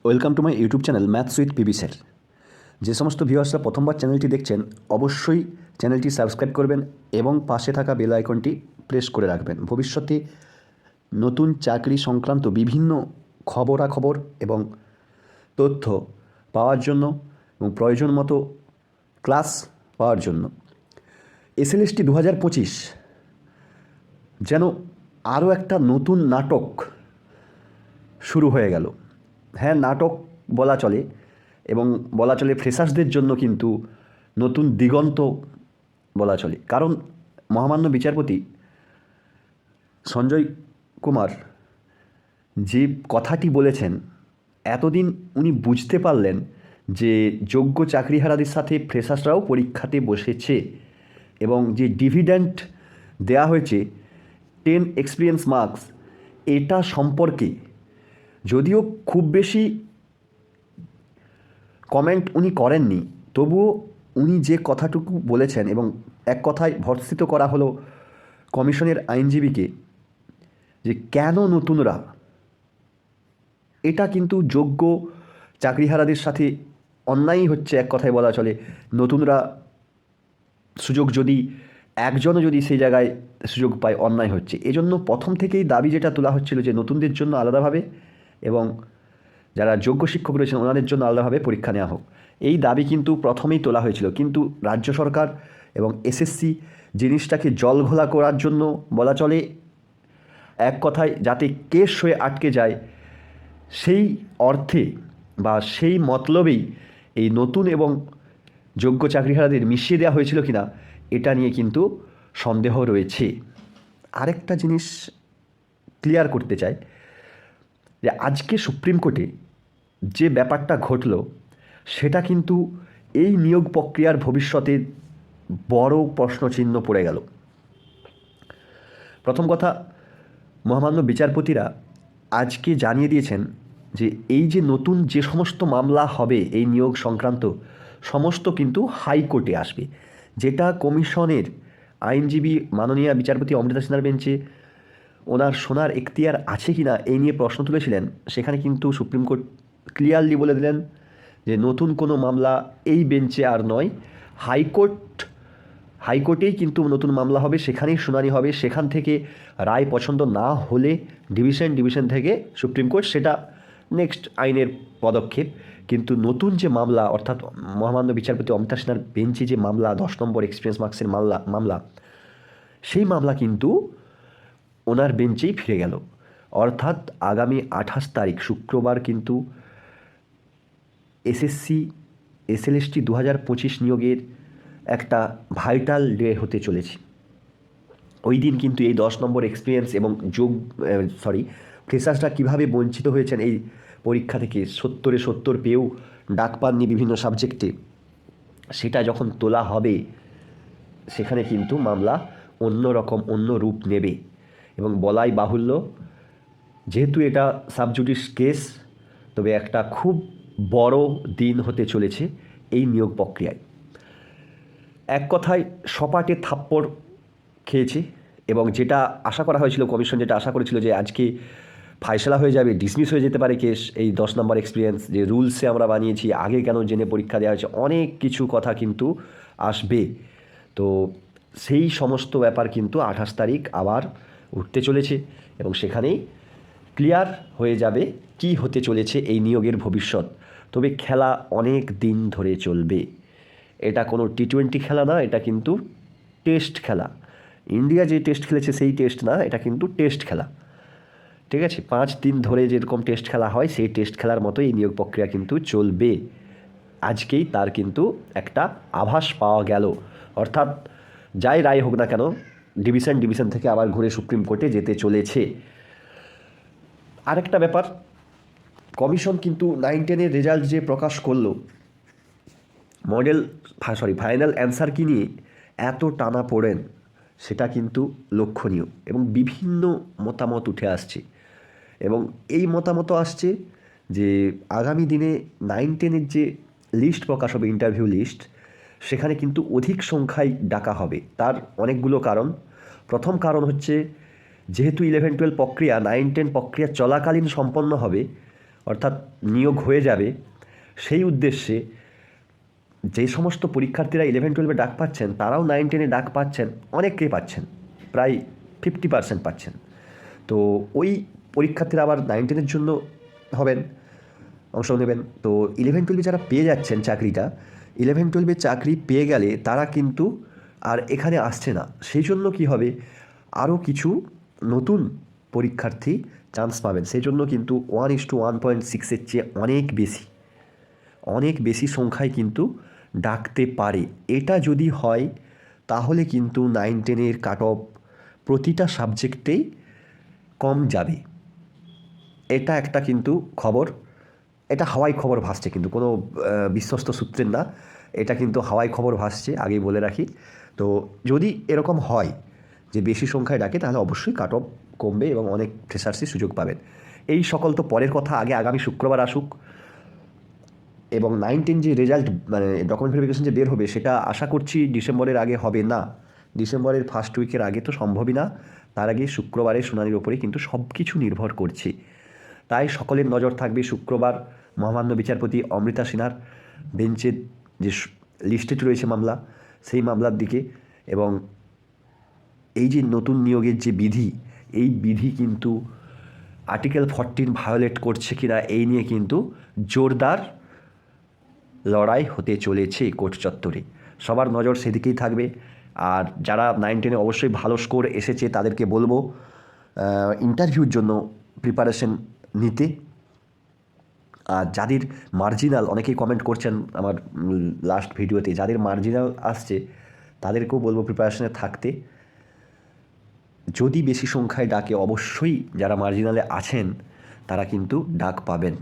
Welcome to my YouTube channel maths with PB sir. যে সমস্ত ভিউয়ার্সরা প্রথমবার চ্যানেলটি দেখছেন অবশ্যই চ্যানেলটি সাবস্ক্রাইব করবেন এবং পাশে থাকা বেল আইকনটি প্রেস করে রাখবেন। ভবিষ্যতে নতুন চাকরি সংক্রান্ত বিভিন্ন খবরাখবর এবং তথ্য পাওয়ার জন্য এবং প্রয়োজন মতো ক্লাস পাওয়ার জন্য। এসএলএসটি 2025 যেন আরও একটা নতুন নাটক শুরু হয়ে গেল। হ্যাঁ, নাটক বলা চলে এবং বলা চলে ফ্রেশার্সদের জন্য কিন্তু নতুন দিগন্ত বলা চলে। কারণ মহামান্য বিচারপতি সঞ্জয় কুমার যে কথাটি বলেছেন, এতদিন উনি বুঝতে পারলেন যে যোগ্য চাকরিহারাদের সাথে ফ্রেশার্সরাও পরীক্ষাতে বসেছে এবং যে ডিভিডেন্ড দেয়া হয়েছে 10 এক্সপিরিয়েন্স মার্কস, এটা সম্পর্কে যদিও খুব বেশি কমেন্ট উনি করেননি, তবুও উনি যে কথাটুকু বলেছেন এবং এক কথায় ভর্ৎসিত করা হলো কমিশনের আইনজীবীকে যে কেন নতুনরা, এটা কিন্তু যোগ্য চাকরিহারাদের সাথে অন্যায়ই হচ্ছে। এক কথায় বলা চলে নতুনরা সুযোগ যদি একজনও যদি সেই জায়গায় সুযোগ পায়, অন্যায় হচ্ছে। এজন্য প্রথম থেকেই দাবি যেটা তোলা হচ্ছিল যে নতুনদের জন্য আলাদাভাবে এবং যারা যোগ্য শিক্ষক রয়েছেন ওনাদের জন্য আলাদাভাবে পরীক্ষা নেওয়া হোক, এই দাবি কিন্তু প্রথমেই তোলা হয়েছিল। কিন্তু রাজ্য সরকার এবং এসএসসি জিনিসটাকে জলঘোলা করার জন্য বলা চলে এক কথায় যাতে কেস হয়ে আটকে যায়, সেই অর্থে বা সেই মতলবেই এই নতুন এবং যোগ্য চাকরিহারাদের মিশিয়ে দেওয়া হয়েছিল কিনা এটা নিয়ে কিন্তু সন্দেহ রয়েছে। আরেকটা জিনিস ক্লিয়ার করতে চাই যে আজকে সুপ্রিম কোর্টে যে ব্যাপারটা ঘটল সেটা কিন্তু এই নিয়োগ প্রক্রিয়ার ভবিষ্যতে বড় প্রশ্নচিহ্ন পড়ে গেল। প্রথম কথা, মহামান্য বিচারপতিরা আজকে জানিয়ে দিয়েছেন যে এই যে নতুন যে সমস্ত মামলা হবে এই নিয়োগ সংক্রান্ত সমস্ত কিন্তু হাইকোর্টে আসবে, যেটা কমিশনের আইনজীবী মাননীয় বিচারপতি অমৃতা সিনহার বেঞ্চে ওনার শোনার এখতিয়ার আছে কি না এই নিয়ে প্রশ্ন তুলেছিলেন। সেখানে কিন্তু সুপ্রিম কোর্ট ক্লিয়ারলি বলে দিলেন যে নতুন কোনো মামলা এই বেঞ্চে আর নয়, হাইকোর্টেই কিন্তু নতুন মামলা হবে, সেখানেই শুনানি হবে। সেখান থেকে রায় পছন্দ না হলে ডিভিশন থেকে সুপ্রিম কোর্ট, সেটা নেক্সট আইনের পদক্ষেপ। কিন্তু নতুন যে মামলা অর্থাৎ মহামান্য বিচারপতি অমৃতা সিনহার বেঞ্চে যে মামলা 10 নম্বর এক্সপিরিয়েন্স মার্কসের মামলা সেই মামলা কিন্তু ওনার বেঞ্চেই ফিরে গেল। অর্থাৎ আগামী 28 তারিখ শুক্রবার কিন্তু এসএলএসটি 2025 নিয়োগের একটা ভাইটাল ডে হতে চলেছে। ওই দিন কিন্তু এই 10 নম্বর এক্সপিরিয়েন্স এবং ফ্রেশার্সরা কীভাবে বঞ্চিত হয়েছেন এই পরীক্ষা থেকে, 70 পেয়েও ডাক পাননি বিভিন্ন সাবজেক্টে, সেটা যখন তোলা হবে সেখানে কিন্তু মামলা অন্য রূপ নেবে। এবং বলাই বাহুল্য, যেহেতু এটা সাবজুডিস কেস, তবে একটা খুব বড় দিন হতে চলেছে এই নিয়োগ প্রক্রিয়ায়। এক কথায় সপাটে থাপ্পড় খেয়েছে এবং যেটা আশা করা হয়েছিল, কমিশন যেটা আশা করেছিল যে আজকে ফায়সালা হয়ে যাবে, ডিসমিস হয়ে যেতে পারে কেস, এই 10 নম্বর এক্সপিরিয়েন্স যে রুলসে আমরা বানিয়েছি, আগে কেন জেনে পরীক্ষা দেওয়া হয়েছে, অনেক কিছু কথা কিন্তু আসবে। তো সেই সমস্ত ব্যাপার কিন্তু 28 তারিখ আবার উঠতে চলেছে এবং সেখানেই ক্লিয়ার হয়ে যাবে কি হতে চলেছে এই নিয়োগের ভবিষ্যৎ। তবে খেলা অনেক দিন ধরে চলবে। এটা কোনো টি20 খেলা না, এটা কিন্তু টেস্ট খেলা। ইন্ডিয়া যে টেস্ট খেলেছে সেই টেস্ট না, এটা কিন্তু টেস্ট খেলা। ঠিক আছে, 5 দিন ধরে যেরকম টেস্ট খেলা হয় সেই টেস্ট খেলার মতো এই নিয়োগ প্রক্রিয়া কিন্তু চলবে। আজকেই তার কিন্তু একটা আভাস পাওয়া গেল। অর্থাৎ যাই রায় হোক না কেন, ডিভিশন থেকে আবার ঘুরে সুপ্রিম কোর্টে যেতে চলেছে। আরেকটা ব্যাপার, কমিশন কিন্তু 9-10-এর রেজাল্ট যে প্রকাশ করলো, ফাইনাল অ্যান্সার কি নিয়ে এত টানা পড়েন সেটা কিন্তু লক্ষণীয় এবং বিভিন্ন মতামত উঠে আসছে। এবং এই মতামত আসছে যে আগামী দিনে 9-10-এর যে লিস্ট প্রকাশ হবে, ইন্টারভিউ লিস্ট, সেখানে কিন্তু অধিক সংখ্যায় ডাকা হবে। তার অনেকগুলো কারণ। প্রথম কারণ হচ্ছে, যেহেতু 11-12 প্রক্রিয়া 9-10 প্রক্রিয়া চলাকালীন সম্পন্ন হবে, অর্থাৎ নিয়োগ হয়ে যাবে, সেই উদ্দেশ্যে যে সমস্ত পরীক্ষার্থীরা 11-12 ডাক পাচ্ছেন তারাও 9-10 ডাক পাচ্ছেন, অনেকেই পাচ্ছেন, প্রায় 50% পাচ্ছেন। তো ওই পরীক্ষার্থীরা আবার 9-10 জন্য হবেন, অংশ নেবেন। তো 11-12 যারা পেয়ে যাচ্ছেন চাকরিটা, 11-12 চাকরি পেয়ে গেলে তারা কিন্তু আর এখানে আসছে না। সেই জন্য কী হবে, আরও কিছু নতুন পরীক্ষার্থী চান্স পাবেন। সেই জন্য কিন্তু 1:1.6 চেয়ে অনেক বেশি সংখ্যায় কিন্তু ডাকতে পারে। এটা যদি হয় তাহলে কিন্তু 9-10 কাট অফ প্রতিটা সাবজেক্টেই কম যাবে। এটা একটা কিন্তু খবর, এটা হাওয়াই খবর ভাসছে, কিন্তু কোনো বিশ্বস্ত সূত্রের না, এটা কিন্তু হাওয়াই খবর ভাসছে, আগেই বলে রাখি। তো যদি এরকম হয় যে বেশি সংখ্যায় ডাকে তাহলে অবশ্যই কাট অফ কমবে এবং অনেক ফ্রেশার্সই সুযোগ পাবেন। এই সকল তো পরের কথা, আগে আগামী শুক্রবার আসুক এবং 9-10 যে রেজাল্ট মানে ডকুমেন্ট ভেরিফিকেশন যে বের হবে সেটা আশা করছি ডিসেম্বরের আগে হবে না। ডিসেম্বরের ফার্স্ট উইকের আগে তো সম্ভবই না। তার আগে শুক্রবারের শুনানির ওপরে কিন্তু সব কিছু নির্ভর করছে। তাই সকলের নজর থাকবে শুক্রবার মহামান্য বিচারপতি অমৃতা সিনহার বেঞ্চের যে লিস্টে রয়েছে মামলা, সেই মামলার দিকে। এবং এই যে নতুন নিয়োগের যে বিধি, এই বিধি কিন্তু আর্টিকেল 14 ভায়োলেট করছে কিনা এই নিয়ে কিন্তু জোরদার লড়াই হতে চলেছে কোর্ট চত্বরে। সবার নজর সেদিকেই থাকবে। আর যারা 9-10 অবশ্যই ভালো স্কোর এসেছে তাদেরকে বলবো ইন্টারভিউর জন্য প্রিপারেশন নিতে। আর যাদের মার্জিনাল, অনেকেই কমেন্ট করছেন আমার লাস্ট ভিডিওতে, যাদের মার্জিনাল আসছে তাদেরকেও বলবো প্রিপারেশনে থাকতে। যদি বেশি সংখ্যায় ডাকে অবশ্যই যারা মার্জিনালে আছেন তারা কিন্তু ডাক পাবেন।